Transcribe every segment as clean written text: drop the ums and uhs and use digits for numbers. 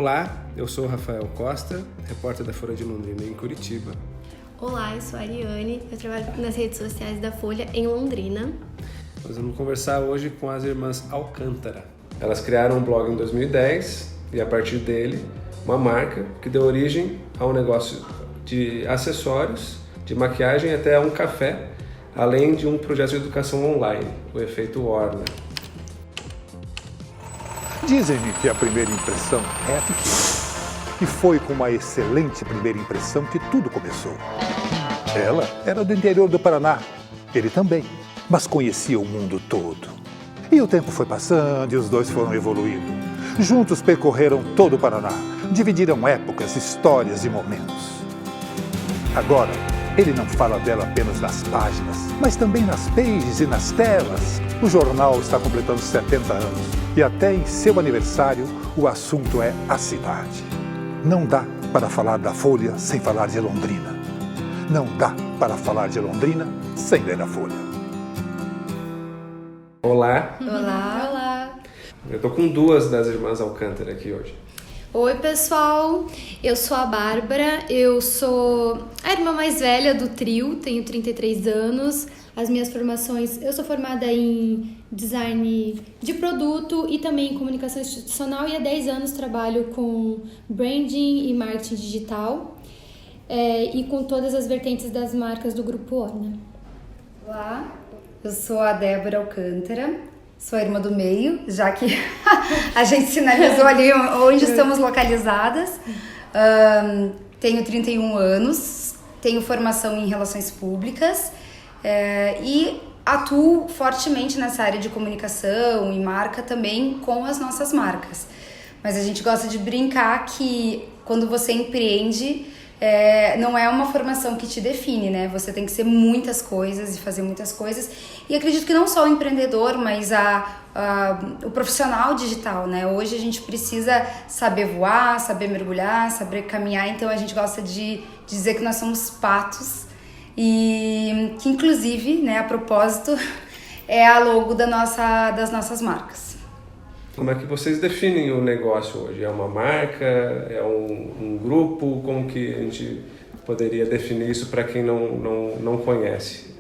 Olá, eu sou o Rafael Costa, repórter da Folha de Londrina em Curitiba. Olá, eu sou a Ariane, eu trabalho nas redes sociais da Folha em Londrina. Nós vamos conversar hoje com as irmãs Alcântara. Elas criaram um blog em 2010 e a partir dele uma marca que deu origem a um negócio de acessórios, de maquiagem até a um café, além de um projeto de educação online, o Efeito Orna. Dizem-me que a primeira impressão é a que fica. E foi com uma excelente primeira impressão que tudo começou. Ela era do interior do Paraná, ele também, mas conhecia o mundo todo. E o tempo foi passando e os dois foram evoluindo. Juntos percorreram todo o Paraná, dividiram épocas, histórias e momentos. Agora, ele não fala dela apenas nas páginas, mas também nas pages e nas telas. O jornal está completando 70 anos e até em seu aniversário o assunto é a cidade. Não dá para falar da Folha sem falar de Londrina. Não dá para falar de Londrina sem ler a Folha. Olá. Olá. Olá. Eu tô com duas das irmãs Alcântara aqui hoje. Oi, pessoal. Eu sou a Bárbara, eu sou a irmã mais velha do trio, tenho 33 anos. As minhas formações, eu sou formada em design de produto e também em comunicação institucional e há 10 anos trabalho com branding e marketing digital e com todas as vertentes das marcas do Grupo Orna. Olá, eu sou a Débora Alcântara, sou a irmã do meio, já que a gente sinalizou ali onde estamos localizadas. Tenho 31 anos, tenho formação em relações públicas e atuo fortemente nessa área de comunicação e marca também com as nossas marcas. Mas a gente gosta de brincar que quando você empreende, não é uma formação que te define, né? Você tem que ser muitas coisas e fazer muitas coisas. E acredito que não só o empreendedor, mas o profissional digital, né? Hoje a gente precisa saber voar, saber mergulhar, saber caminhar. Então a gente gosta de dizer que nós somos patos e que inclusive, né, a propósito, é a logo das nossas marcas. Como é que vocês definem o negócio hoje? É uma marca? É um grupo? Como que a gente poderia definir isso para quem não conhece?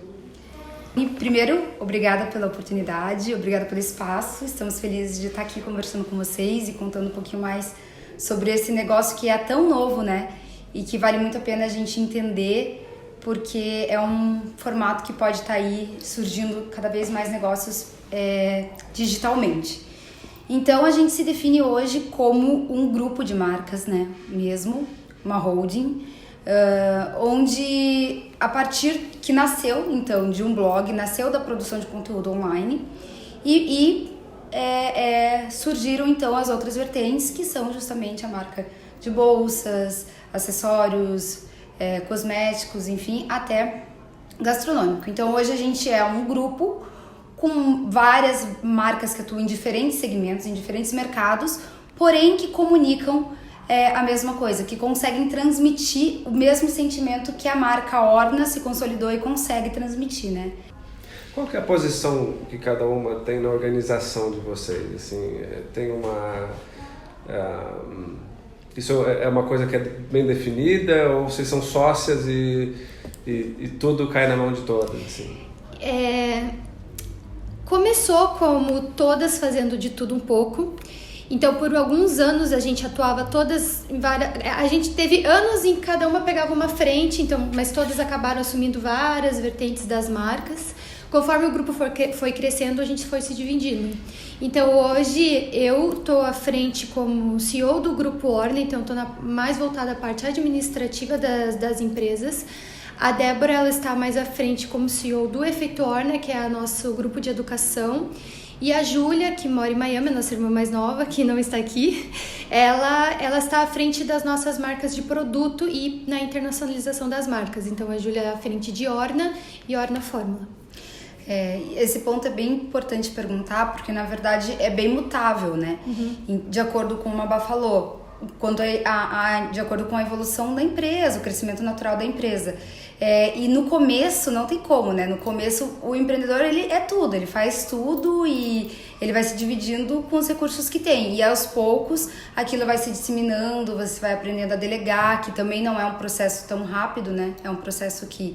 E primeiro, obrigada pela oportunidade, obrigada pelo espaço. Estamos felizes de estar aqui conversando com vocês e contando um pouquinho mais sobre esse negócio que é tão novo, né? E que vale muito a pena a gente entender, porque é um formato que pode estar aí surgindo cada vez mais negócios digitalmente. Então a gente se define hoje como um grupo de marcas, né, mesmo, uma holding, onde a partir que nasceu então de um blog, nasceu da produção de conteúdo online e surgiram então as outras vertentes, que são justamente a marca de bolsas, acessórios, cosméticos, enfim, até gastronômico. Então hoje a gente é um grupo com várias marcas que atuam em diferentes segmentos, em diferentes mercados, porém que comunicam a mesma coisa, que conseguem transmitir o mesmo sentimento que a marca Orna se consolidou e consegue transmitir, né? Qual que é a posição que cada uma tem na organização de vocês? Assim, tem uma... isso é uma coisa que é bem definida ou vocês são sócias e tudo cai na mão de todas? Assim? Começou como todas fazendo de tudo um pouco. Então, por alguns anos a gente atuava todas em várias... A gente teve anos em que cada uma pegava uma frente, então, mas todas acabaram assumindo várias vertentes das marcas. Conforme o grupo foi crescendo, a gente foi se dividindo. Então, hoje eu estou à frente como CEO do Grupo Orna, então estou mais voltada à parte administrativa das empresas. A Débora, ela está mais à frente como CEO do Efeito Orna, que é o nosso grupo de educação. E a Júlia, que mora em Miami, a nossa irmã mais nova, que não está aqui, ela está à frente das nossas marcas de produto e na internacionalização das marcas. Então, a Júlia é à frente de Orna e Orna Fórmula. Esse ponto é bem importante perguntar, porque, na verdade, é bem mutável, né? Uhum. De acordo com o Mabá falou, de acordo com a evolução da empresa, o crescimento natural da empresa. E no começo não tem como, né? No começo o empreendedor, ele é tudo, ele faz tudo e ele vai se dividindo com os recursos que tem. E aos poucos aquilo vai se disseminando, você vai aprendendo a delegar, que também não é um processo tão rápido, né? É um processo que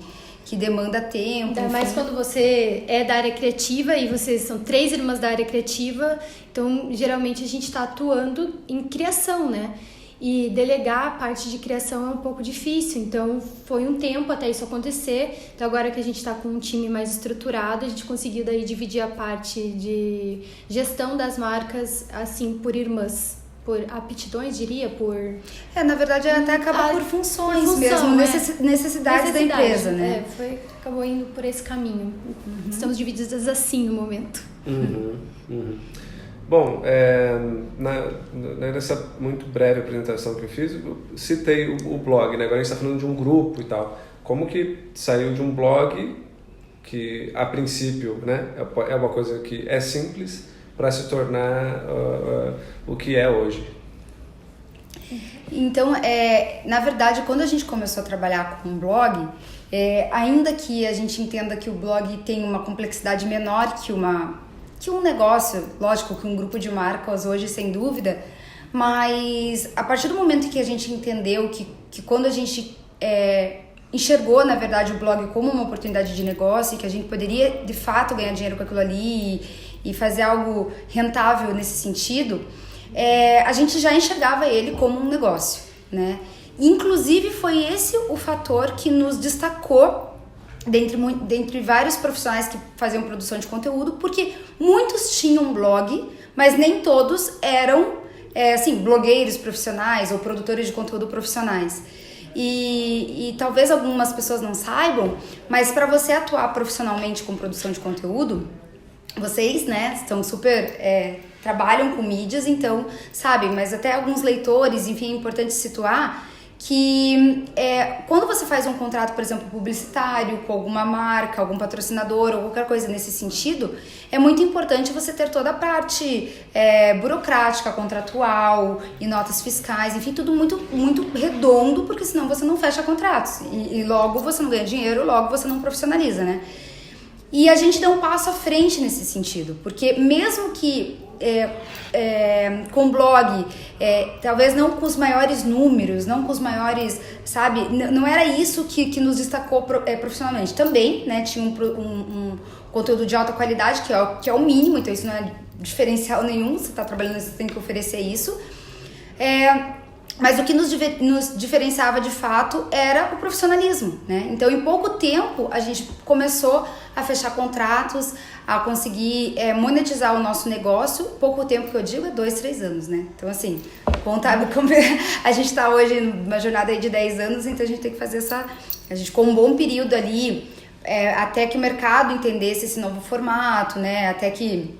demanda tempo. Ainda mais quando você é da área criativa e vocês são 3 irmãs da área criativa, então geralmente a gente está atuando em criação, né? E delegar a parte de criação é um pouco difícil, então foi um tempo até isso acontecer. Então agora que a gente está com um time mais estruturado, a gente conseguiu daí dividir a parte de gestão das marcas assim por irmãs. Por aptidões, diria, por... na verdade, até acaba por funções mesmo, necessidades da empresa, né? Acabou indo por esse caminho. Estamos divididas assim no momento. Bom, nessa muito breve apresentação que eu fiz, eu citei o blog, né? Agora a gente está falando de um grupo e tal. Como que saiu de um blog que, a princípio, né, é uma coisa que é simples, para se tornar o que é hoje? Então, na verdade, quando a gente começou a trabalhar com um blog, ainda que a gente entenda que o blog tem uma complexidade menor que um negócio, lógico que um grupo de marcas hoje, sem dúvida, mas a partir do momento que a gente entendeu que quando a gente enxergou, na verdade, o blog como uma oportunidade de negócio e que a gente poderia, de fato, ganhar dinheiro com aquilo ali e fazer algo rentável nesse sentido, a gente já enxergava ele como um negócio, né? Inclusive foi esse o fator que nos destacou dentre vários profissionais que faziam produção de conteúdo, porque muitos tinham blog, mas nem todos eram blogueiros profissionais ou produtores de conteúdo profissionais. E talvez algumas pessoas não saibam, mas para você atuar profissionalmente com produção de conteúdo, vocês, né, estão super... trabalham com mídias, então sabem, mas até alguns leitores, enfim, é importante situar que quando você faz um contrato, por exemplo, publicitário com alguma marca, algum patrocinador ou qualquer coisa nesse sentido, é muito importante você ter toda a parte burocrática, contratual e notas fiscais, enfim, tudo muito, muito redondo, porque senão você não fecha contratos e logo você não ganha dinheiro, logo você não profissionaliza, né? E a gente deu um passo à frente nesse sentido, porque mesmo que com blog, talvez não com os maiores números, não com os maiores, sabe, não era isso que nos destacou profissionalmente. Também, né, tinha um conteúdo de alta qualidade, que é o mínimo, então isso não é diferencial nenhum, você está trabalhando, você tem que oferecer isso. Mas o que nos diferenciava de fato era o profissionalismo, né? Então, em pouco tempo, a gente começou a fechar contratos, a conseguir monetizar o nosso negócio. Pouco tempo que eu digo é 2, 3 anos, né? Então, assim, a gente está hoje numa jornada aí de 10 anos, então a gente tem que fazer a gente ficou um bom período ali, até que o mercado entendesse esse novo formato, né? Até que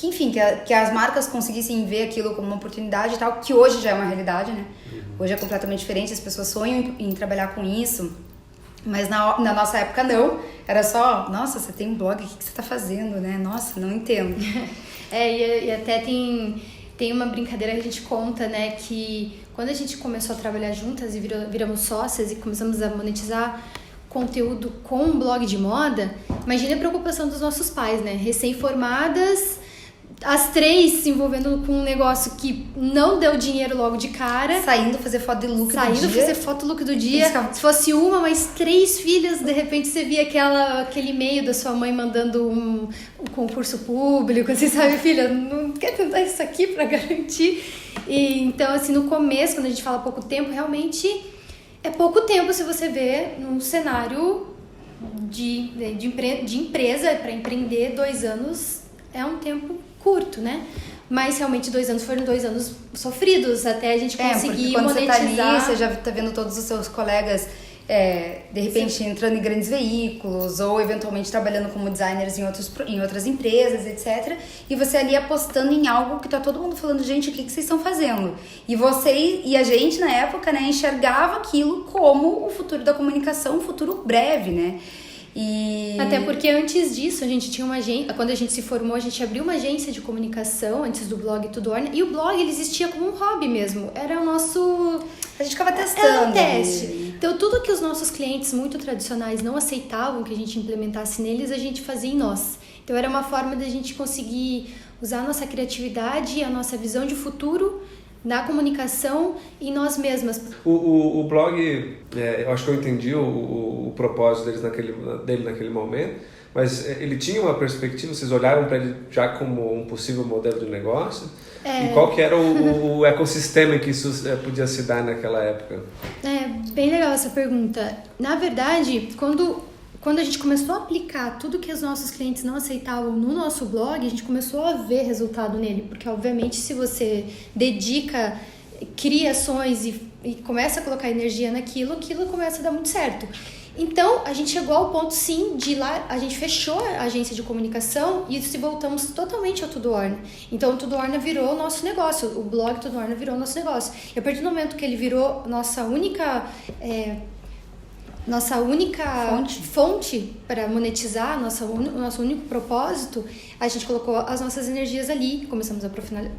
enfim, que as marcas conseguissem ver aquilo como uma oportunidade e tal, que hoje já é uma realidade, né? Hoje é completamente diferente, as pessoas sonham em trabalhar com isso, mas na nossa época não, era só, nossa, você tem um blog, o que você tá fazendo, né? Nossa, não entendo. E até tem uma brincadeira que a gente conta, né, que quando a gente começou a trabalhar juntas e viramos sócias e começamos a monetizar conteúdo com um blog de moda, imagine a preocupação dos nossos pais, né? Recém-formadas, as 3 se envolvendo com um negócio que não deu dinheiro logo de cara. Saindo fazer foto de look do dia. Saindo fazer foto look do dia. Se fosse uma, mas 3 filhas, de repente você via aquele e-mail da sua mãe mandando um concurso público, assim, sabe, filha, não quer tentar isso aqui pra garantir? E, então, assim, no começo, quando a gente fala pouco tempo, realmente... É pouco tempo se você vê num cenário de empresa, para empreender 2 anos é um tempo curto, né? Mas realmente 2 anos foram 2 anos sofridos até a gente conseguir quando monetizar. Você tá ali, você já tá vendo todos os seus colegas de repente entrando em grandes veículos ou eventualmente trabalhando como designers em outras empresas, etc. E você ali apostando em algo que tá todo mundo falando, gente, o que vocês estão fazendo? E você e a gente na época, né, enxergava aquilo como o futuro da comunicação, um futuro breve, né? Até porque antes disso, a gente tinha uma agência, quando a gente se formou, a gente abriu uma agência de comunicação antes do blog Tudo Orna, e o blog ele existia como um hobby mesmo, era o nosso... A gente ficava testando. Era um teste. Então, tudo que os nossos clientes muito tradicionais não aceitavam que a gente implementasse neles, a gente fazia em nós. Então, era uma forma da gente conseguir usar a nossa criatividade e a nossa visão de futuro na comunicação em nós mesmas. O blog, eu acho que eu entendi o propósito dele naquele momento, mas ele tinha uma perspectiva, vocês olharam para ele já como um possível modelo de negócio? E qual que era o ecossistema em que isso podia se dar naquela época? Bem legal essa pergunta. Na verdade, quando a gente começou a aplicar tudo que os nossos clientes não aceitavam no nosso blog, a gente começou a ver resultado nele, porque obviamente se você dedica, cria ações e começa a colocar energia naquilo, aquilo começa a dar muito certo. Então, a gente chegou ao ponto, sim, de lá, a gente fechou a agência de comunicação e se voltamos totalmente ao Tudo Orna. Então, o Tudo Orna virou o nosso negócio, o blog Tudo Orna virou o nosso negócio. E a partir do momento que ele virou nossa única fonte para monetizar, o nosso único propósito, a gente colocou as nossas energias ali, começamos a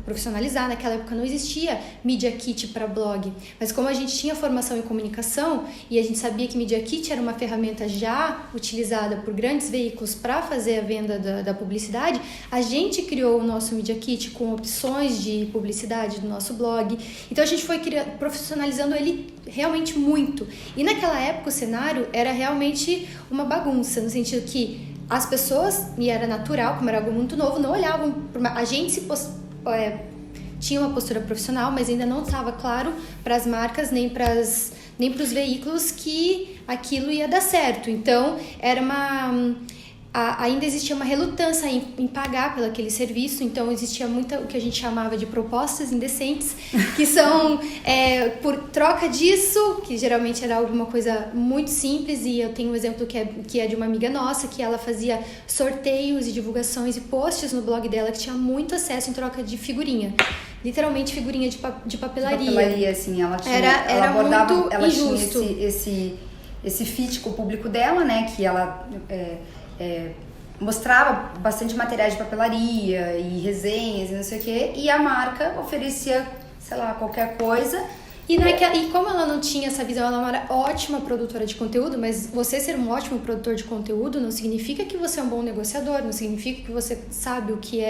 profissionalizar. Naquela época não existia Media Kit para blog, mas como a gente tinha formação em comunicação e a gente sabia que Media Kit era uma ferramenta já utilizada por grandes veículos para fazer a venda da publicidade, a gente criou o nosso Media Kit com opções de publicidade do nosso blog. Então a gente foi profissionalizando ele realmente muito. E naquela época o cenário era realmente uma bagunça, no sentido que as pessoas, e era natural, como era algo muito novo, não olhavam. A gente tinha uma postura profissional, mas ainda não estava claro para as marcas nem para os veículos que aquilo ia dar certo. Então, ainda existia uma relutância em pagar pelo aquele serviço, então existia muita o que a gente chamava de propostas indecentes, que são por troca disso, que geralmente era alguma coisa muito simples. E eu tenho um exemplo que é de uma amiga nossa, que ela fazia sorteios e divulgações e posts no blog dela que tinha muito acesso em troca de figurinha. Literalmente figurinha de papelaria. De papelaria, assim, ela tinha, era muito ela injusto. Tinha esse fit com o público dela, né, que ela mostrava bastante materiais de papelaria e resenhas e não sei o quê, e a marca oferecia, sei lá, qualquer coisa. E como ela não tinha essa visão, ela é uma ótima produtora de conteúdo, mas você ser um ótimo produtor de conteúdo não significa que você é um bom negociador, não significa que você sabe o que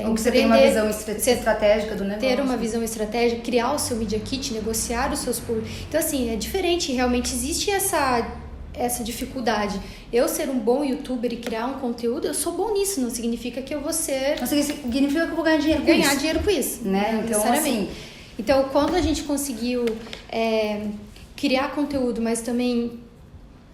ou que você tem uma visão estratégica do negócio. Ter uma visão estratégica, criar o seu Media Kit, negociar os seus públicos. Então, assim, é diferente, realmente existe essa dificuldade. Eu ser um bom youtuber e criar um conteúdo, eu sou bom nisso, não significa que eu vou ser... Não significa que eu vou ganhar dinheiro com isso. Né? Então, assim... Então, quando a gente conseguiu criar conteúdo, mas também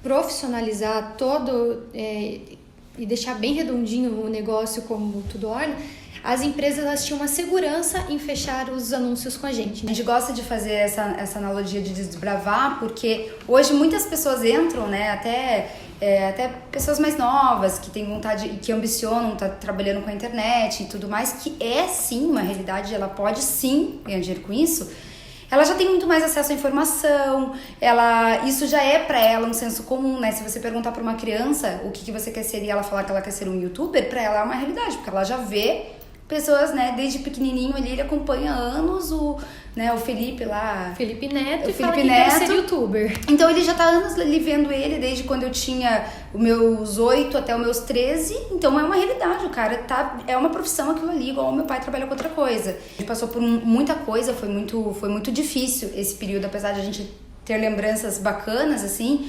profissionalizar todo e deixar bem redondinho o negócio como o Tudo Orna, as empresas elas tinham uma segurança em fechar os anúncios com a gente. A gente gosta de fazer essa analogia de desbravar, porque hoje muitas pessoas entram, né, até pessoas mais novas que têm vontade e que ambicionam estar trabalhando com a internet e tudo mais, que é sim uma realidade, ela pode sim ganhar dinheiro com isso. Ela já tem muito mais acesso à informação, isso já é pra ela um senso comum, né? Se você perguntar pra uma criança o que você quer ser e ela falar que ela quer ser um youtuber, pra ela é uma realidade, porque ela já vê pessoas, né, desde pequenininho ele acompanha há anos o Felipe lá... Felipe Neto, fala que quer ser youtuber. Então ele já tá há anos ali vendo ele, desde quando eu tinha os meus 8 até os meus 13, então é uma realidade, o cara é uma profissão aquilo ali, igual o meu pai trabalha com outra coisa. A gente passou por muita coisa, foi muito difícil esse período, apesar de a gente ter lembranças bacanas, assim,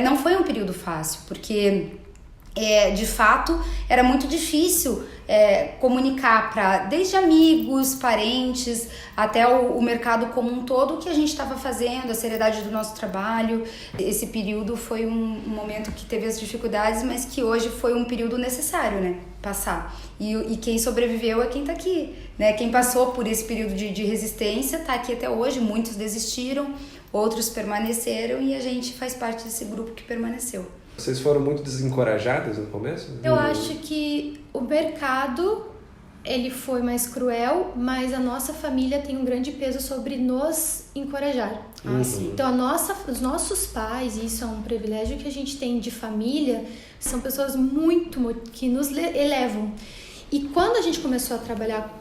não foi um período fácil, porque... de fato, era muito difícil comunicar para desde amigos, parentes, até o mercado como um todo o que a gente estava fazendo, a seriedade do nosso trabalho. Esse período foi um momento que teve as dificuldades, mas que hoje foi um período necessário, né, passar. E quem sobreviveu é quem está aqui, né? Quem passou por esse período de resistência está aqui até hoje. Muitos desistiram, outros permaneceram e a gente faz parte desse grupo que permaneceu. Vocês foram muito desencorajadas no começo? Eu acho que o mercado, ele foi mais cruel, mas a nossa família tem um grande peso sobre nos encorajar. Então, os nossos pais, e isso é um privilégio que a gente tem de família, são pessoas que nos elevam. E quando a gente começou a trabalhar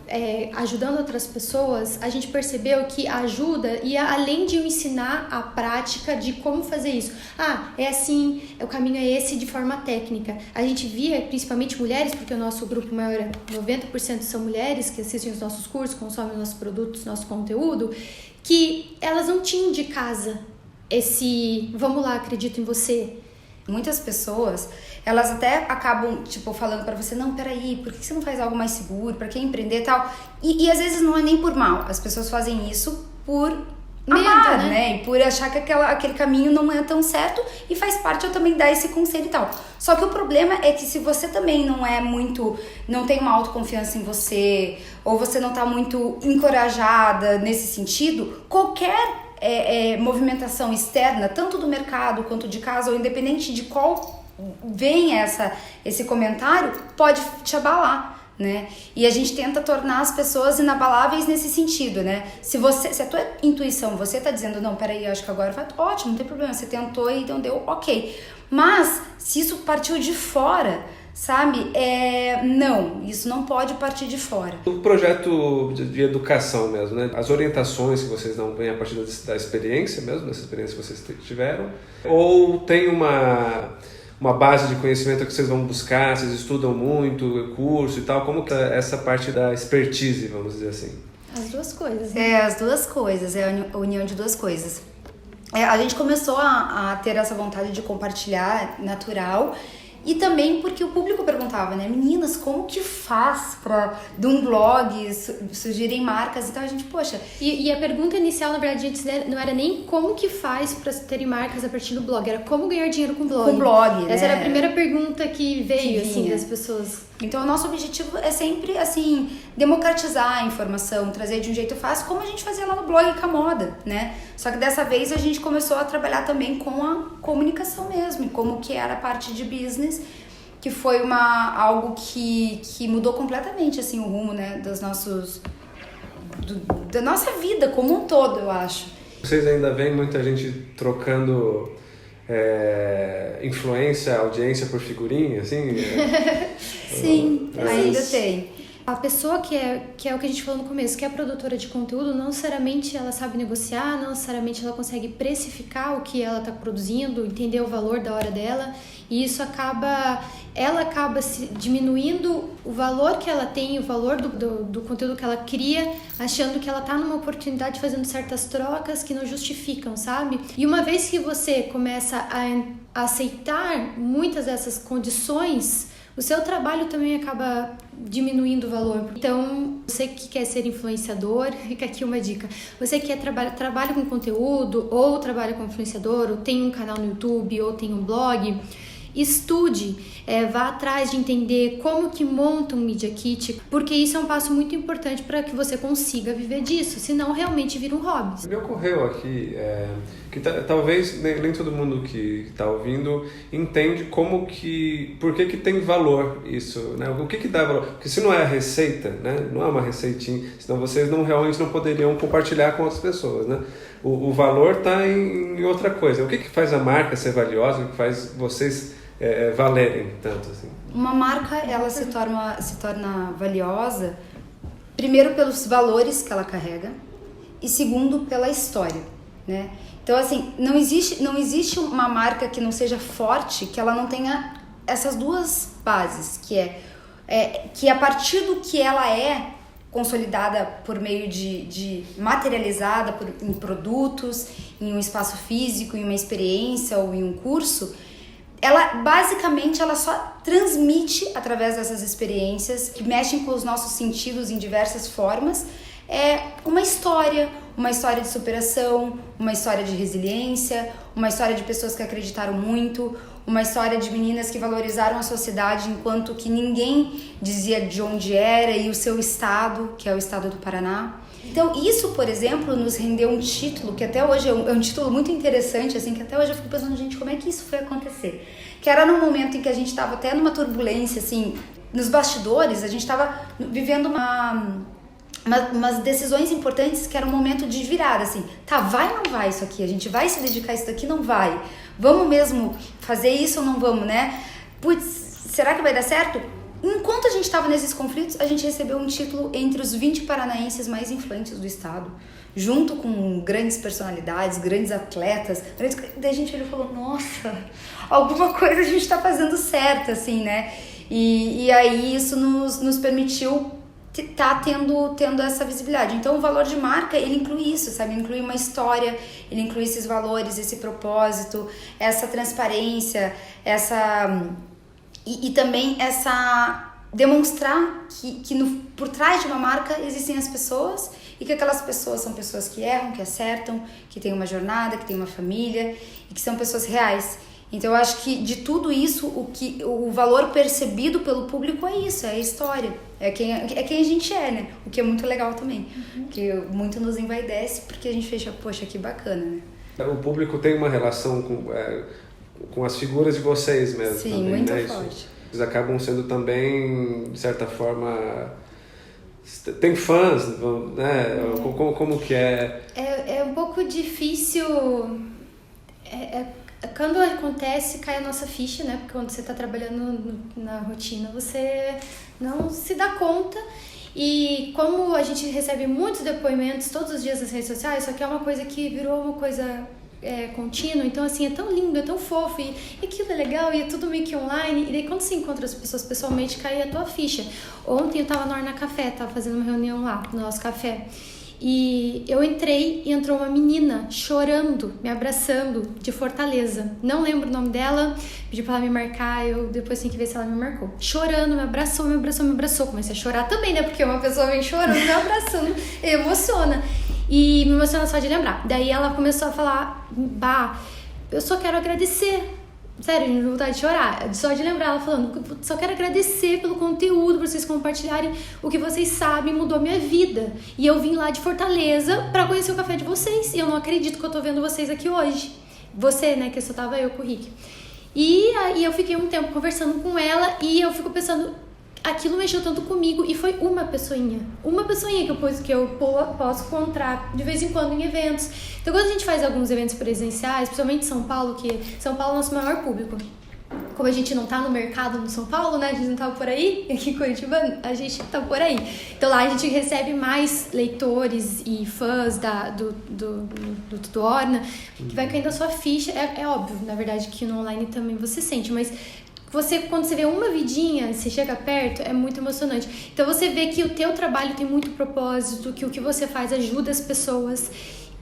ajudando outras pessoas, a gente percebeu que a ajuda ia além de eu ensinar a prática de como fazer isso. É assim, o caminho é esse de forma técnica. A gente via, principalmente mulheres, porque o nosso grupo maior, 90% são mulheres que assistem os nossos cursos, consomem nossos produtos, nosso conteúdo, que elas não tinham de casa esse, vamos lá, acredito em você. Muitas pessoas, elas até acabam, falando pra você, não, peraí, por que você não faz algo mais seguro? Pra que empreender e tal? E às vezes não é nem por mal, as pessoas fazem isso por amar, né? E por achar que aquele caminho não é tão certo, e faz parte eu também dar esse conselho e tal. Só que o problema é que se você também não tem uma autoconfiança em você, ou você não tá muito encorajada nesse sentido, qualquer movimentação externa, tanto do mercado quanto de casa, ou independente de qual vem esse comentário, pode te abalar, né? E a gente tenta tornar as pessoas inabaláveis nesse sentido, né? Se a tua intuição, você tá dizendo, não, peraí, eu acho que agora vai, ótimo, não tem problema, você tentou e não deu, ok. Mas, se isso partiu de fora, sabe? Não, isso não pode partir de fora. O projeto de educação mesmo, né? As orientações que vocês dão vêm a partir da experiência mesmo, dessa experiência que vocês tiveram? Ou tem uma base de conhecimento que vocês vão buscar, vocês estudam muito, curso e tal? Como que é essa parte da expertise, vamos dizer assim? As duas coisas, né? As duas coisas, a união de duas coisas. A gente começou a ter essa vontade de compartilhar natural. E também porque o público perguntava, né? Meninas, como que faz de um blog surgirem marcas e tal? A gente, poxa... E a pergunta inicial, na verdade, não era nem como que faz para terem marcas a partir do blog, era como ganhar dinheiro com blog. Com blog, né? Essa era a primeira pergunta que veio, assim, das pessoas. Então, o nosso objetivo é sempre, assim, democratizar a informação, trazer de um jeito fácil, como a gente fazia lá no blog com a moda, né? Só que dessa vez a gente começou a trabalhar também com a comunicação mesmo, como que era a parte de business, que foi algo que mudou completamente, assim, o rumo, né, da nossa vida como um todo, eu acho. Vocês ainda veem muita gente trocando influência, audiência por figurinha, assim? Sim, ainda tem. A pessoa que é o que a gente falou no começo, que é produtora de conteúdo, não necessariamente ela sabe negociar, não necessariamente ela consegue precificar o que ela está produzindo, entender o valor da hora dela, e isso ela acaba diminuindo o valor que ela tem, o valor do conteúdo que ela cria, achando que ela está numa oportunidade fazendo certas trocas que não justificam, sabe? E uma vez que você começa a aceitar muitas dessas condições, o seu trabalho também acaba diminuindo o valor. Então, você que quer ser influenciador, fica aqui uma dica. Você que trabalha com conteúdo, ou trabalha como influenciador, ou tem um canal no YouTube, ou tem um blog, estude, vá atrás de entender como que monta um Media Kit, porque isso é um passo muito importante para que você consiga viver disso, senão realmente vira um hobby. Me ocorreu aqui que talvez nem todo mundo que está ouvindo entende por que tem valor isso, né? O que dá valor? Porque se não é a receita, né? Não é uma receitinha, senão vocês realmente não poderiam compartilhar com outras pessoas, né? O valor está em outra coisa. O que faz a marca ser valiosa? O que faz vocês valerem tanto assim? Uma marca, ela se torna valiosa, primeiro pelos valores que ela carrega e segundo pela história, né? Então, assim, não existe uma marca que não seja forte, que ela não tenha essas duas bases, que a partir do que ela é consolidada por meio de materializada em produtos, em um espaço físico, em uma experiência ou em um curso, ela só transmite através dessas experiências que mexem com os nossos sentidos em diversas formas, uma história de superação, uma história de resiliência, uma história de pessoas que acreditaram muito, uma história de meninas que valorizaram a sociedade enquanto que ninguém dizia de onde era, e o seu estado, que é o estado do Paraná. Então isso, por exemplo, nos rendeu um título que até hoje é um título muito interessante, assim, que até hoje eu fico pensando, gente, como é que isso foi acontecer? Que era num momento em que a gente estava até numa turbulência, assim, nos bastidores, a gente estava vivendo umas decisões importantes, que era um momento de virada, assim, tá, vai ou não vai isso aqui? A gente vai se dedicar a isso daqui? Não vai. Vamos mesmo fazer isso ou não vamos, né? Putz, será que vai dar certo? enquanto a gente estava nesses conflitos, a gente recebeu um título entre os 20 paranaenses mais influentes do estado, junto com grandes personalidades, grandes atletas. Daí a gente olhou e falou, nossa, alguma coisa a gente está fazendo certo, assim, né? E aí isso nos permitiu tá tendo essa visibilidade. Então o valor de marca, ele inclui isso, sabe? Ele inclui uma história, ele inclui esses valores, esse propósito, essa transparência, e também essa demonstrar que por trás de uma marca existem as pessoas e que aquelas pessoas são pessoas que erram, que acertam, que têm uma jornada, que têm uma família e que são pessoas reais. Então eu acho que de tudo isso, o valor percebido pelo público é isso, é a história, é quem a gente é, né? O que é muito legal também, que muito nos envaidece porque a gente fecha, poxa, que bacana, né? O público tem uma relação com as figuras de vocês mesmo. Sim, também, muito né? forte. Eles acabam sendo também, de certa forma, tem fãs, né? Como que é? É um pouco difícil. Quando acontece, cai a nossa ficha, né? Porque quando você está trabalhando na rotina, você não se dá conta. E como a gente recebe muitos depoimentos todos os dias nas redes sociais, só que é uma coisa que virou uma coisa contínua. Então, assim, é tão lindo, é tão fofo, e aquilo é legal, e é tudo meio que online. E daí, quando você encontra as pessoas pessoalmente, cai a tua ficha. Ontem eu tava no Arna Café, tava fazendo uma reunião lá, no nosso café. E eu entrei e entrou uma menina chorando, me abraçando, de Fortaleza. Não lembro o nome dela, pedi pra ela me marcar, eu depois tenho que ver se ela me marcou. Chorando, me abraçou. Comecei a chorar também, né? Porque uma pessoa vem chorando, me abraçando, emociona. E me emociona só de lembrar. Daí ela começou a falar, eu só quero agradecer. Sério, me deu vontade de chorar, só de lembrar ela falando, só quero agradecer pelo conteúdo, por vocês compartilharem o que vocês sabem, mudou minha vida. E eu vim lá de Fortaleza pra conhecer o café de vocês, e eu não acredito que eu tô vendo vocês aqui hoje. Você, né, que só tava eu com o Rick. E aí eu fiquei um tempo conversando com ela, e eu fico pensando, aquilo mexeu tanto comigo, e foi uma pessoinha que eu posso encontrar de vez em quando em eventos. Então, quando a gente faz alguns eventos presenciais, principalmente em São Paulo, que São Paulo é o nosso maior público. Como a gente não tá no mercado no São Paulo, né? A gente não tá por aí, aqui em Curitiba a gente tá por aí. Então lá a gente recebe mais leitores e fãs do Tudo Orna, que vai caindo a sua ficha. É óbvio, na verdade, que no online também você sente, mas quando você vê uma vidinha, você chega perto, é muito emocionante. Então você vê que o teu trabalho tem muito propósito, que o que você faz ajuda as pessoas.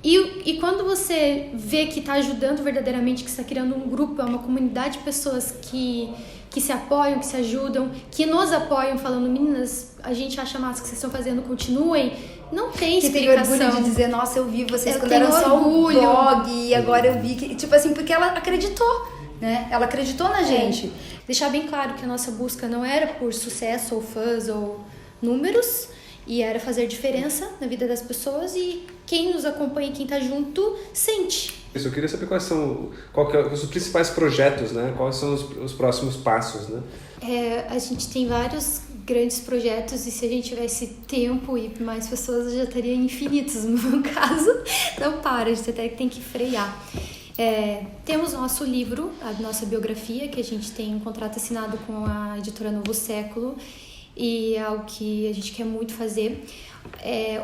E quando você vê que está ajudando verdadeiramente, que está criando um grupo, uma comunidade de pessoas que se apoiam, que se ajudam, que nos apoiam, falando, meninas, a gente acha massa o que vocês estão fazendo, continuem. Não tem explicação. Que tem orgulho de dizer, nossa, eu vi vocês quando eram só um blog, e agora eu vi que, tipo assim, porque ela acreditou, né? Ela acreditou na gente. Deixar bem claro que a nossa busca não era por sucesso ou fãs ou números, e era fazer diferença na vida das pessoas, e quem nos acompanha, quem tá junto, sente. Eu queria saber quais são os principais projetos, né? Quais são os próximos passos, né? A gente tem vários grandes projetos, e se a gente tivesse tempo e mais pessoas, já estaria infinitos. No meu caso, não para, a gente até tem que frear. Temos nosso livro, a nossa biografia, que a gente tem um contrato assinado com a editora Novo Século, e é algo que a gente quer muito fazer.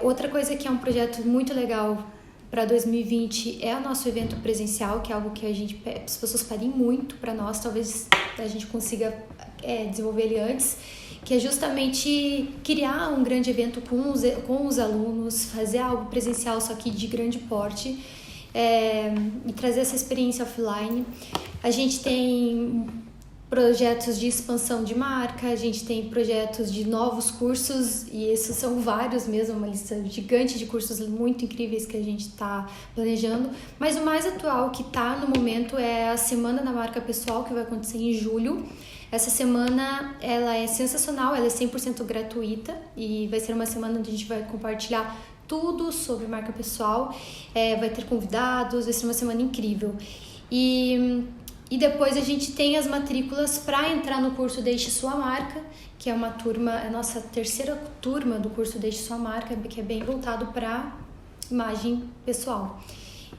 Outra coisa que é um projeto muito legal para 2020 é o nosso evento presencial, que é algo que as pessoas pedem muito para nós, talvez a gente consiga desenvolver ele antes, que é justamente criar um grande evento com os alunos, fazer algo presencial, só que de grande porte, e trazer essa experiência offline. A gente tem projetos de expansão de marca, a gente tem projetos de novos cursos, e esses são vários mesmo, uma lista gigante de cursos muito incríveis que a gente está planejando, mas o mais atual que está no momento é a Semana da Marca Pessoal, que vai acontecer em julho. Essa semana, ela é sensacional, ela é 100% gratuita, e vai ser uma semana onde a gente vai compartilhar tudo sobre marca pessoal, vai ter convidados, vai ser uma semana incrível. E depois a gente tem as matrículas para entrar no curso Deixe Sua Marca, que é uma turma, a nossa terceira turma do curso Deixe Sua Marca, que é bem voltado para imagem pessoal.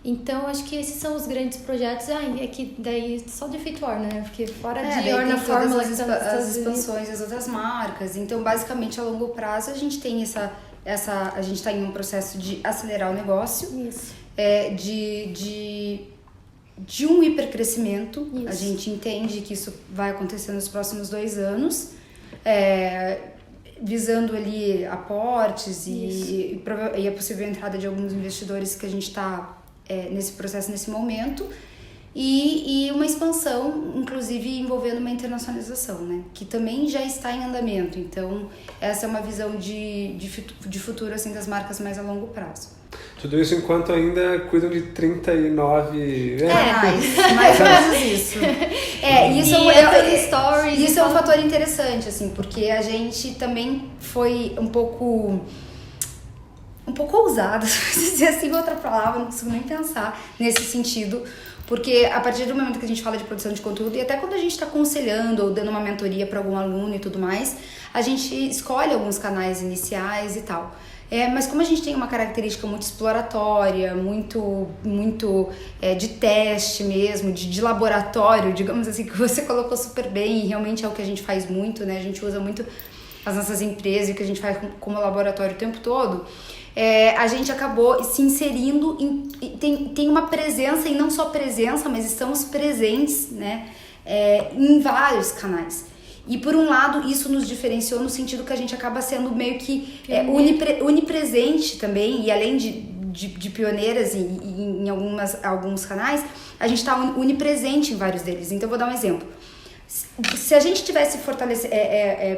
Então, acho que esses são os grandes projetos. É que daí só de Fit Orna, né? Porque fora de Orna tem Fórmula, todas as expansões das outras marcas. Então, basicamente, a longo prazo, a gente tem a gente está em um processo de acelerar o negócio. Isso. De um hipercrescimento. Isso. A gente entende que isso vai acontecer nos próximos 2 anos. Visando ali aportes e a possível entrada de alguns investidores que a gente está nesse processo nesse momento e uma expansão, inclusive envolvendo uma internacionalização, né? Que também já está em andamento. Então, essa é uma visão de futuro assim, das marcas mais a longo prazo. Tudo isso enquanto ainda cuidam de 39... mais ou menos isso. Isso é um fator interessante, assim, porque a gente também foi um pouco ousada, se dizer assim outra palavra, não consigo nem pensar nesse sentido, porque a partir do momento que a gente fala de produção de conteúdo, e até quando a gente está aconselhando ou dando uma mentoria para algum aluno e tudo mais, a gente escolhe alguns canais iniciais e tal. Mas como a gente tem uma característica muito exploratória, muito de teste mesmo, de laboratório, digamos assim, que você colocou super bem, e realmente é o que a gente faz muito, né? A gente usa muito as nossas empresas e o que a gente faz como laboratório o tempo todo. A gente acabou se inserindo, tem uma presença, e não só presença, mas estamos presentes, né? Em vários canais. E por um lado, isso nos diferenciou no sentido que a gente acaba sendo meio que onipresente também, e além de pioneiras em alguns canais, a gente está onipresente em vários deles. Então, eu vou dar um exemplo. Se a gente tivesse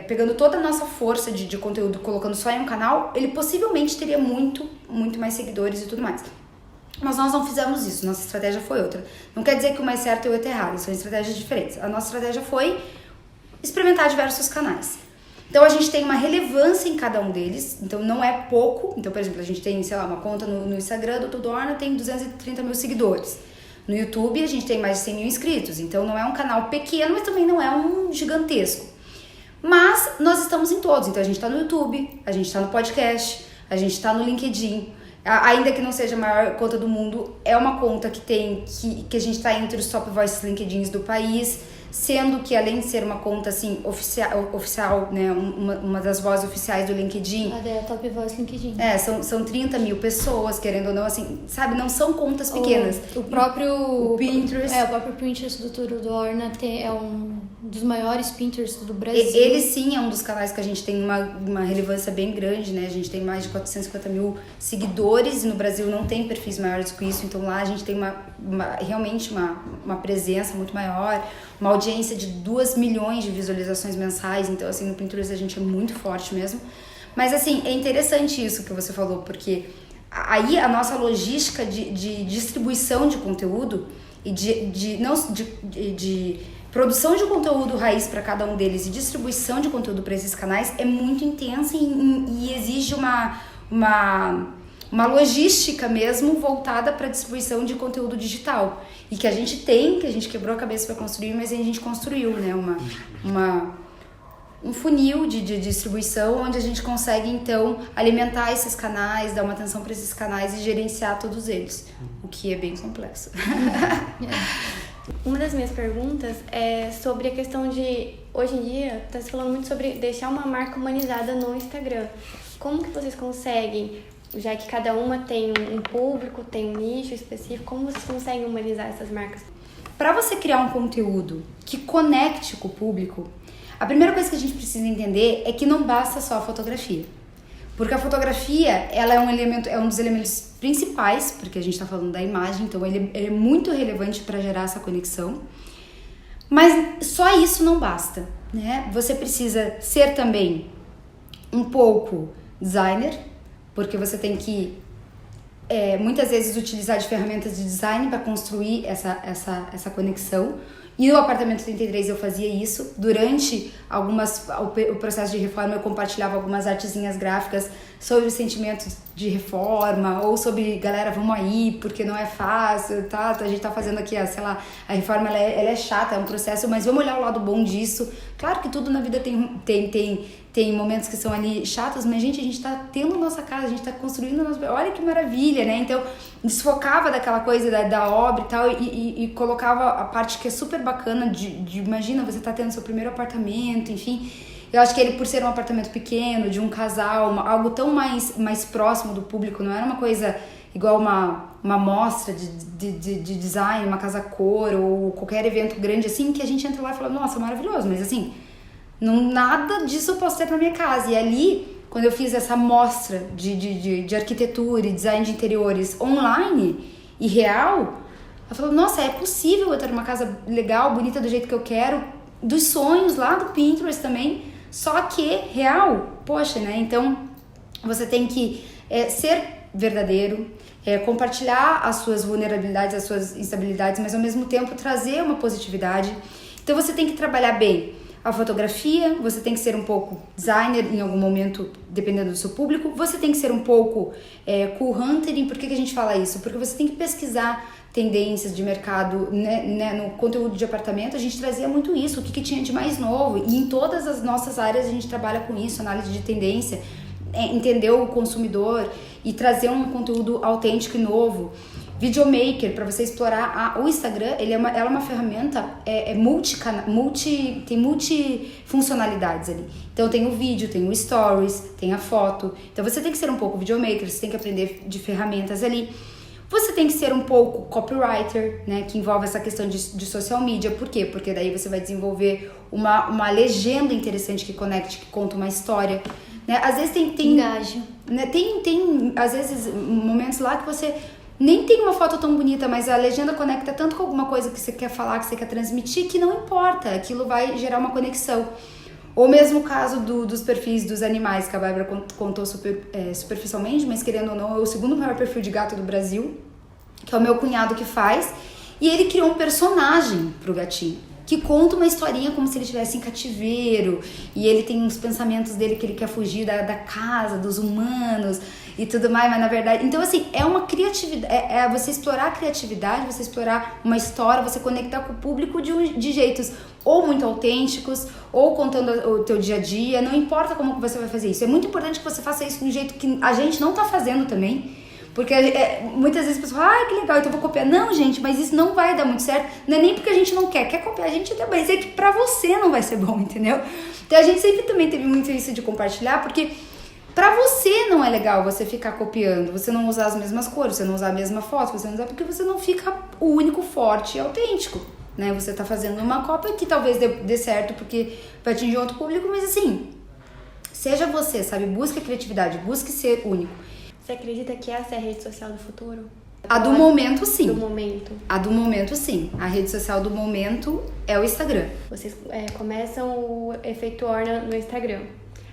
pegando toda a nossa força de conteúdo, colocando só em um canal, ele possivelmente teria muito mais seguidores e tudo mais. Mas nós não fizemos isso, nossa estratégia foi outra. Não quer dizer que o mais certo e o outro errado, são estratégias diferentes. A nossa estratégia foi experimentar diversos canais. Então, a gente tem uma relevância em cada um deles, então não é pouco. Então, por exemplo, a gente tem, sei lá, uma conta no Instagram do Tudo Orna, tem 230 mil seguidores. No YouTube, a gente tem mais de 100 mil inscritos, então não é um canal pequeno, mas também não é um gigantesco. Mas nós estamos em todos, então a gente está no YouTube, a gente está no podcast, a gente está no LinkedIn. Ainda que não seja a maior conta do mundo, é uma conta que a gente está entre os top voices LinkedIns do país, sendo que além de ser uma conta assim oficial, né, uma das vozes oficiais do LinkedIn. A Top Voice LinkedIn. São 30 mil pessoas, querendo ou não, assim, sabe, não são contas pequenas. O próprio Pinterest. O próprio Pinterest do Tudo Orna é um dos maiores Pinterest do Brasil. Ele sim é um dos canais que a gente tem uma relevância bem grande, né? A gente tem mais de 450 mil seguidores e no Brasil não tem perfis maiores que isso, então lá a gente tem realmente uma presença muito maior, uma audiência de 2 milhões de visualizações mensais, então assim, no Pinterest a gente é muito forte mesmo. Mas assim, é interessante isso que você falou, porque aí a nossa logística de distribuição de conteúdo e de produção de conteúdo raiz para cada um deles e distribuição de conteúdo para esses canais é muito intensa e exige uma logística mesmo voltada para a distribuição de conteúdo digital. E que a gente quebrou a cabeça para construir, mas a gente construiu, né? Um funil de distribuição onde a gente consegue, então, alimentar esses canais, dar uma atenção para esses canais e gerenciar todos eles, o que é bem complexo. Uma das minhas perguntas é sobre a questão de, hoje em dia, está se falando muito sobre deixar uma marca humanizada no Instagram. Como que vocês conseguem, já que cada uma tem um público, tem um nicho específico, como vocês conseguem humanizar essas marcas? Para você criar um conteúdo que conecte com o público, a primeira coisa que a gente precisa entender é que não basta só a fotografia. Porque a fotografia, ela é um dos elementos principais, porque a gente está falando da imagem, então ele é muito relevante para gerar essa conexão. Mas só isso não basta, né? Você precisa ser também um pouco designer, porque você tem que muitas vezes utilizar de ferramentas de design para construir essa conexão. E no Apartamento 33 eu fazia isso. Durante o processo de reforma eu compartilhava algumas artezinhas gráficas sobre sentimentos de reforma, ou sobre, galera, vamos aí, porque não é fácil, tá? A gente tá fazendo aqui, sei lá, a reforma ela é chata, é um processo, mas vamos olhar o lado bom disso. Claro que tudo na vida tem momentos que são ali chatos, mas, gente, a gente tá tendo nossa casa, a gente tá construindo nossa... Olha que maravilha, né? Então, desfocava daquela coisa da obra e tal, e colocava a parte que é super bacana de imagina, você tá tendo seu primeiro apartamento, enfim. Eu acho que ele, por ser um apartamento pequeno, de um casal, algo tão mais próximo do público, não era uma coisa igual uma mostra de design, uma casa cor, ou qualquer evento grande assim, que a gente entra lá e fala, nossa, maravilhoso, mas assim, nada disso eu posso ter pra minha casa. E ali, quando eu fiz essa mostra de arquitetura e design de interiores online e real, eu falo, nossa, é possível eu ter uma casa legal, bonita do jeito que eu quero, dos sonhos lá do Pinterest também, só que real, poxa, né? Então, você tem que ser verdadeiro, compartilhar as suas vulnerabilidades, as suas instabilidades, mas ao mesmo tempo trazer uma positividade. Então, você tem que trabalhar bem a fotografia, você tem que ser um pouco designer em algum momento, dependendo do seu público, você tem que ser um pouco cool huntering. Por que a gente fala isso? Porque você tem que pesquisar tendências de mercado, né, no conteúdo de apartamento, a gente trazia muito isso, o que tinha de mais novo, e em todas as nossas áreas a gente trabalha com isso, análise de tendência, entender o consumidor e trazer um conteúdo autêntico e novo. Videomaker, para você explorar o Instagram, ela é uma ferramenta tem multifuncionalidades ali. Então tem o vídeo, tem o stories, tem a foto. Então você tem que ser um pouco videomaker, você tem que aprender de ferramentas ali. Você tem que ser um pouco copywriter, né, que envolve essa questão de social media. Por quê? Porque daí você vai desenvolver uma legenda interessante que conecte, que conta uma história. Né? Às vezes tem Engajo. Né, tem às vezes momentos lá que você nem tem uma foto tão bonita, mas a legenda conecta tanto com alguma coisa que você quer falar, que você quer transmitir, que não importa, aquilo vai gerar uma conexão. Ou mesmo o caso dos perfis dos animais, que a Bárbara contou superficialmente, mas querendo ou não, é o segundo maior perfil de gato do Brasil, que é o meu cunhado que faz, e ele criou um personagem pro gatinho, que conta uma historinha como se ele estivesse em cativeiro, e ele tem uns pensamentos dele que ele quer fugir da casa, dos humanos e tudo mais, mas na verdade... Então, assim, é uma criatividade, é você explorar a criatividade, você explorar uma história, você conectar com o público de jeitos ou muito autênticos, ou contando o teu dia a dia, não importa como que você vai fazer isso. É muito importante que você faça isso de um jeito que a gente não tá fazendo também, porque muitas vezes a pessoa fala, que legal, então eu vou copiar. Não, gente, mas isso não vai dar muito certo. Não é nem porque a gente não quer copiar, a gente até vai dizer que pra você não vai ser bom, entendeu? Então a gente sempre também teve muito isso de compartilhar, porque pra você não é legal você ficar copiando, você não usar as mesmas cores, você não usar a mesma foto, você não usar, porque você não fica o único, forte e autêntico, né? Você tá fazendo uma cópia que talvez dê certo porque vai atingir outro público, mas assim, seja você, sabe? Busque a criatividade, busque ser único. Você acredita que essa é a rede social do futuro? A do momento, sim. Do momento. A do momento, sim. A rede social do momento é o Instagram. Vocês começam o Efeito Orna no Instagram.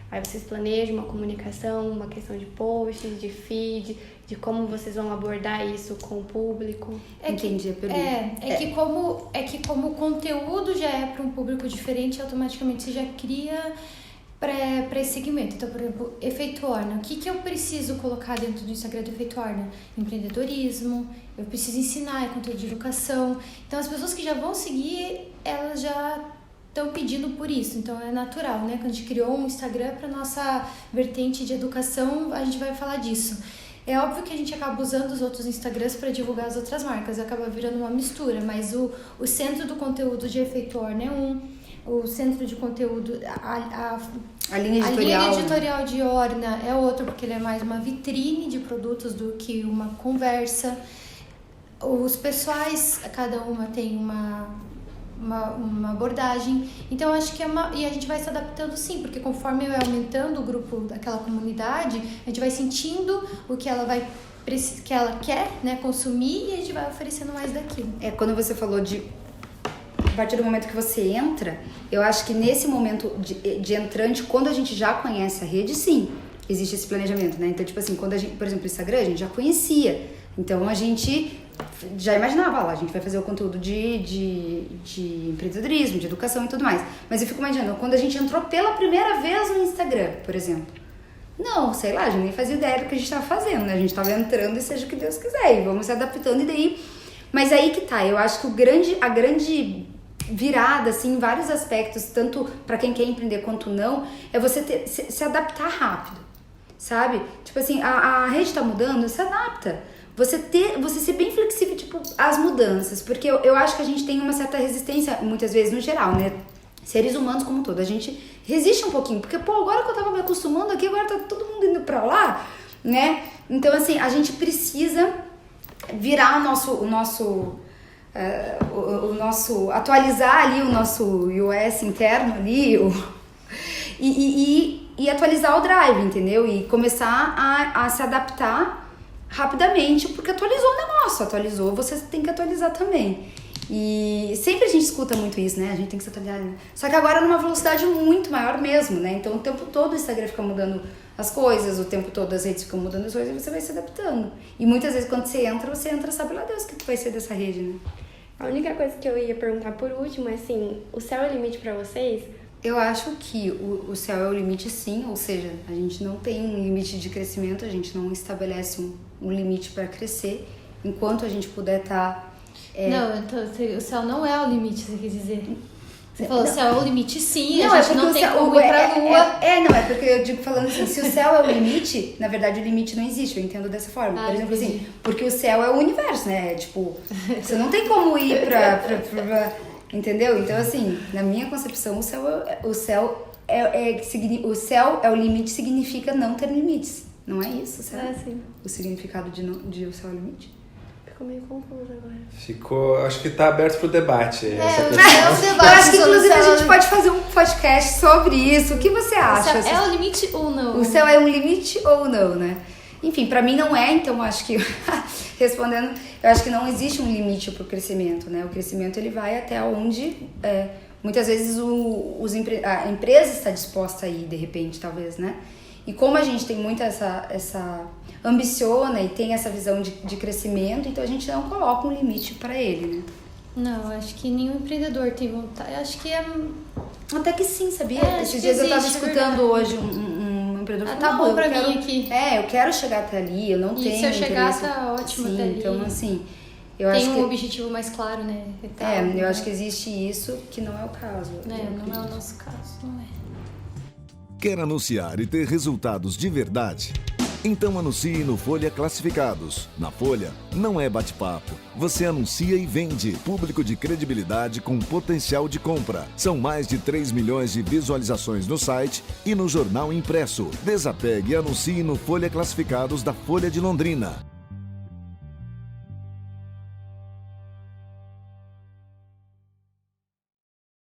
Aí vocês planejam uma comunicação, uma questão de posts, de feed, de como vocês vão abordar isso com o público. Entendi a pergunta. Que como o conteúdo já é para um público diferente, automaticamente você já cria para esse segmento. Então, por exemplo, Efeito Orna. O que eu preciso colocar dentro do Instagram do Efeito Orna? Empreendedorismo, eu preciso ensinar, conteúdo de educação. Então, as pessoas que já vão seguir, elas já estão pedindo por isso. Então, é natural, né? Quando a gente criou um Instagram para nossa vertente de educação, a gente vai falar disso. É óbvio que a gente acaba usando os outros Instagrams para divulgar as outras marcas, acaba virando uma mistura, mas o centro do conteúdo de Efeito Orna é o centro de conteúdo, a linha editorial de Orna é outro, porque ele é mais uma vitrine de produtos do que uma conversa. Os pessoais, cada uma tem uma abordagem. Então, acho que e a gente vai se adaptando sim, porque conforme vai aumentando o grupo daquela comunidade, a gente vai sentindo o que ela quer, né, consumir, e a gente vai oferecendo mais daquilo. Quando você falou a partir do momento que você entra, eu acho que nesse momento de entrante, quando a gente já conhece a rede, sim, existe esse planejamento, né? Então, tipo assim, quando a gente, por exemplo, o Instagram, a gente já conhecia. Então, a gente já imaginava, lá, a gente vai fazer o conteúdo de empreendedorismo, de educação e tudo mais. Mas eu fico imaginando, quando a gente entrou pela primeira vez no Instagram, por exemplo, Não, sei lá, a gente nem fazia ideia do que a gente estava fazendo, né? A gente estava entrando e seja o que Deus quiser, e vamos se adaptando e daí... Mas aí que tá, eu acho que a grande virada, assim, em vários aspectos, tanto para quem quer empreender quanto não, é você se adaptar rápido, sabe? Tipo assim, a rede tá mudando, se adapta. Você ser bem flexível, tipo, às mudanças, porque eu acho que a gente tem uma certa resistência, muitas vezes, no geral, né? Seres humanos como um todo, a gente resiste um pouquinho, porque, pô, agora que eu tava me acostumando aqui, agora tá todo mundo indo pra lá, né? Então, assim, a gente precisa virar o nosso atualizar ali o nosso UX interno ali, e atualizar o drive, entendeu? E começar a se adaptar rapidamente, porque atualizou o negócio, você tem que atualizar também. E sempre a gente escuta muito isso, né? A gente tem que se atualizar, né? Só que agora numa velocidade muito maior mesmo, né? Então o tempo todo o Instagram fica mudando as coisas, o tempo todo as redes ficam mudando as coisas e você vai se adaptando. E muitas vezes quando você entra, sabe lá Deus o que vai ser dessa rede, né? A única coisa que eu ia perguntar por último é assim, o céu é o limite pra vocês? Eu acho que o céu é o limite, sim, ou seja, a gente não tem um limite de crescimento, a gente não estabelece um limite para crescer, enquanto a gente puder estar... Não, então o céu não é o limite, você quer dizer? Você falou, o céu é o limite, sim, não, a gente não tem como ir pra lua. Não, é porque eu digo falando assim, se o céu é o limite, na verdade o limite não existe, eu entendo dessa forma. Por exemplo, assim, porque o céu é o universo, né? Tipo, você não tem como ir pra entendeu? Então, assim, na minha concepção, o céu é o limite, significa não ter limites. Não é isso, certo? Sim. O significado de o céu é o limite? Ficou meio confuso agora. Acho que tá aberto pro debate. Essa é um questão. debate. Eu acho que, inclusive, a gente pode fazer um podcast sobre isso. O que você acha? O céu é o limite ou não? O céu é um limite ou não, né? Enfim, pra mim não é, então acho que, respondendo, eu acho que não existe um limite pro crescimento, né? O crescimento, ele vai até onde, muitas vezes, a empresa está disposta a ir, de repente, talvez, né? E como a gente tem muito essa ambiciona e tem essa visão de crescimento, então a gente não coloca um limite para ele, né? Não, acho que nenhum empreendedor tem vontade. Acho que é... Até que sim, sabia? Esses dias eu tava escutando hoje um empreendedor tá bom pra mim aqui. Eu quero chegar até ali, eu não tenho se eu chegar, interesse. tá ótimo sim, até ali. Então, assim, tem acho que... um objetivo mais claro, né? Eu acho que existe isso, que não é o caso. Não é o nosso caso, não é. Quer anunciar e ter resultados de verdade? Então anuncie no Folha Classificados. Na Folha, não é bate-papo. Você anuncia e vende. Público de credibilidade com potencial de compra. São mais de 3 milhões de visualizações no site e no jornal impresso. Desapegue e anuncie no Folha Classificados da Folha de Londrina.